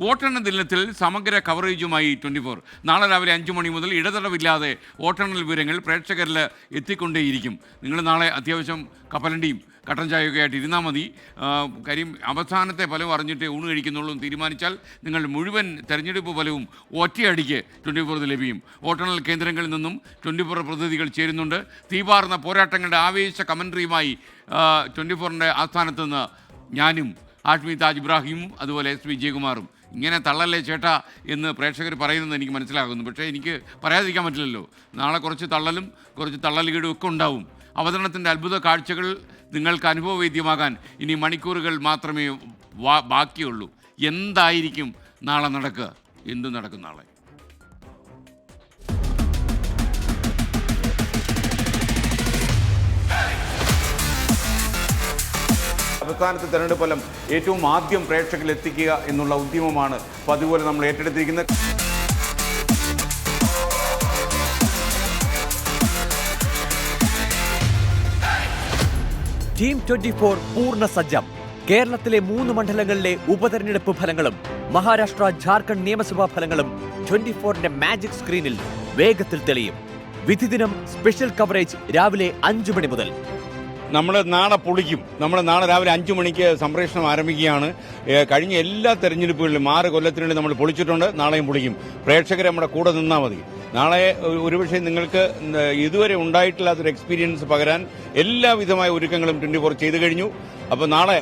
വോട്ടെണ്ണൽ ദിനത്തിൽ സമഗ്ര കവറേജുമായി 24. നാളെ രാവിലെ 5 മണി മുതൽ ഇടതടവില്ലാതെ വോട്ടെണ്ണൽ വിവരങ്ങൾ പ്രേക്ഷകരിൽ എത്തിക്കൊണ്ടേയിരിക്കും. നിങ്ങൾ നാളെ അത്യാവശ്യം കപ്പലണ്ടിയും കട്ടൻ ചായയൊക്കെ ആയിട്ട് ഇരുന്നാൽ മതി. കാര്യം അവസാനത്തെ ഫലം അറിഞ്ഞിട്ടേ ഊണ് കഴിക്കുന്നുള്ളൂ എന്ന് തീരുമാനിച്ചാൽ നിങ്ങൾ മുഴുവൻ തെരഞ്ഞെടുപ്പ് ഫലവും ഒറ്റയടിക്ക് 24 ലഭിക്കും. വോട്ടെണ്ണൽ കേന്ദ്രങ്ങളിൽ നിന്നും 24 പ്രതിനിധികൾ ചേരുന്നുണ്ട്. തീപാർന്ന പോരാട്ടങ്ങളുടെ ആവേശ കമൻട്രിയുമായി 24ൻ്റെ ആസ്ഥാനത്ത് നിന്ന് ഞാനും ഹാഷ്മി താജ് ഇബ്രാഹിമും അതുപോലെ എസ് വിജയകുമാറും. ഇങ്ങനെ തള്ളല്ലേ ചേട്ടാ എന്ന് പ്രേക്ഷകർ പറയുന്നത് എനിക്ക് മനസ്സിലാകുന്നു. പക്ഷേ എനിക്ക് പറയാതിരിക്കാൻ പറ്റില്ലല്ലോ. നാളെ കുറച്ച് തള്ളലും കുറച്ച് തള്ളലുകളും ഒക്കെ ഉണ്ടാവും. അവതരണത്തിൻ്റെ അത്ഭുത കാഴ്ചകൾ നിങ്ങൾക്ക് അനുഭവവേദ്യമാകാൻ ഇനി മണിക്കൂറുകൾ മാത്രമേ ബാക്കിയുള്ളൂ. എന്തായിരിക്കും നാളെ നടക്കുക? എന്ത് നടക്കും നാളെ? അവസാനത്തെ തെരഞ്ഞെടുപ്പ് ഫലം ഏറ്റവും ആദ്യം പ്രേക്ഷകരിൽ എത്തിക്കുക എന്നുള്ള ഉദ്യമമാണ് പതിപോലെ നമ്മൾ ഏറ്റെടുത്തിരിക്കുന്നത്. ടീം 24 പൂർണ്ണ സജ്ജം. കേരളത്തിലെ 3 മണ്ഡലങ്ങളിലെ ഉപതെരഞ്ഞെടുപ്പ് ഫലങ്ങളും മഹാരാഷ്ട്ര ജാർഖണ്ഡ് നിയമസഭാ ഫലങ്ങളും 24ന്റെ മാജിക് സ്ക്രീനിൽ വേഗത്തിൽ തെളിയും. വിധിദിനം സ്പെഷ്യൽ കവറേജ് രാവിലെ 5 മണി മുതൽ. നമ്മൾ നാളെ പൊളിക്കും. നമ്മൾ നാളെ രാവിലെ 5 മണിക്ക് സംപ്രേഷണം ആരംഭിക്കുകയാണ്. കഴിഞ്ഞ എല്ലാ തെരഞ്ഞെടുപ്പുകളിലും 6 കൊല്ലത്തിനുള്ളിൽ നമ്മൾ പൊളിച്ചിട്ടുണ്ട്. നാളെയും പൊളിക്കും. പ്രേക്ഷകരെ നമ്മുടെ കൂടെ നിന്നാൽ മതി. നാളെ ഒരുപക്ഷെ നിങ്ങൾക്ക് ഇതുവരെ ഉണ്ടായിട്ടില്ലാത്തൊരു എക്സ്പീരിയൻസ് പകരാൻ എല്ലാവിധമായ ഒരുക്കങ്ങളും 24 ചെയ്തു കഴിഞ്ഞു. അപ്പോൾ നാളെ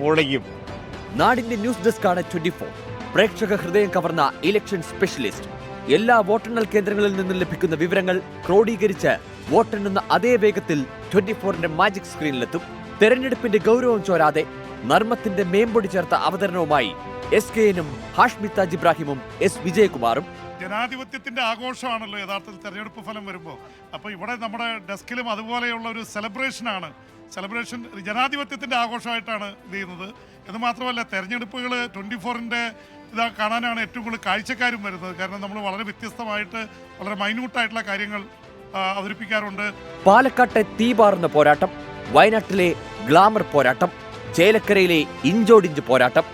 പൊളിക്കും. നാടിന്റെ ന്യൂസ് ഡെസ്കാണ് 24. പ്രേക്ഷക ഹൃദയം കവർന്ന ഇലക്ഷൻ സ്പെഷ്യലിസ്റ്റ്. എല്ലാ വോട്ടെണ്ണൽ കേന്ദ്രങ്ങളിൽ നിന്നും ലഭിക്കുന്ന വിവരങ്ങൾ ക്രോഡീകരിച്ച് വോട്ടെണ്ണുന്ന അതേ വേഗത്തിൽ 24ന്റെ മാജിക് സ്ക്രീനിലെത്തും. തെരഞ്ഞെടുപ്പിന്റെ ഗൗരവം ചോരാതെ നർമ്മത്തിന്റെ മേമ്പൊടി ചേർത്ത അവതരണവുമായി SKNും ഹാഷ്മി താജ് ഇബ്രാഹിമും എസ് വിജയകുമാറും. ജനാധിപത്യത്തിന്റെ ആഘോഷമാണല്ലോ യഥാർത്ഥത്തിൽ തെരഞ്ഞെടുപ്പ് ഫലം വരുമ്പോൾ. അപ്പോൾ ഇവിടെ നമ്മുടെ ഡെസ്കിലും അതുപോലെയുള്ള ഒരു സെലിബ്രേഷനാണ്. സെലിബ്രേഷൻ ജനാധിപത്യത്തിന്റെ ആഘോഷമായിട്ടാണ് ഇത് ചെയ്യുന്നത്. എന്ന് മാത്രമല്ല, തെരഞ്ഞെടുപ്പുകൾ 24ന്റെ ഇതാ കാണാനാണ് ഏറ്റവും കൂടുതൽ കാഴ്ചക്കാരും വരുന്നത്. കാരണം നമ്മൾ വളരെ വ്യത്യസ്തമായിട്ട് വളരെ മൈന്യൂട്ടായിട്ടുള്ള കാര്യങ്ങൾ അവതരിപ്പിക്കാറുണ്ട്. പാലക്കാട്ടെ തീപാറുന്ന പോരാട്ടം, വയനാട്ടിലെ ഗ്ലാമർ പോരാട്ടം, ചേലക്കരയിലെ ഇഞ്ചോടിഞ്ച് പോരാട്ടം,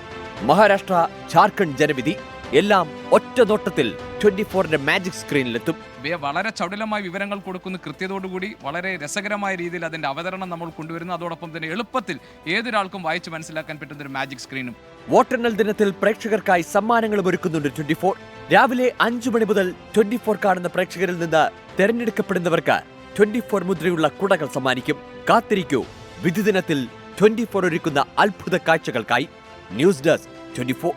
മഹാരാഷ്ട്ര ജാർഖണ്ഡ് ജനവിധി എല്ലാം ഒറ്റ നോട്ടത്തിൽ 24ന്റെ മാജിക് സ്ക്രീനിലെത്തും. വളരെ ചടുലമായ വിവരങ്ങൾ കൊടുക്കുന്ന കൃത്യതയോടുകൂടി വളരെ രസകരമായ രീതിയിൽ അതിന്റെ അവതരണം നമ്മൾ കൊണ്ടുവരുന്നു. അതോടൊപ്പം തന്നെ എളുപ്പത്തിൽ ഏതൊരാൾക്കും വായിച്ച് മനസ്സിലാക്കാൻ പറ്റുന്ന ഒരു മാജിക് സ്ക്രീനും. വോട്ടെണ്ണൽ ദിനത്തിൽ പ്രേക്ഷകർക്കായി സമ്മാനങ്ങളും ഒരുക്കുന്നുണ്ട് 24. രാവിലെ 5 മണി മുതൽ 24 കാണുന്ന പ്രേക്ഷകരിൽ നിന്ന് തെരഞ്ഞെടുക്കപ്പെടുന്നവർക്ക് 24 മുദ്രയുള്ള കുടകൾ സമ്മാനിക്കും. കാത്തിരിക്കൂ വിധിദിനത്തിൽ 24 ഒരുക്കുന്ന അത്ഭുത കാഴ്ചകൾക്കായി. News desk 24.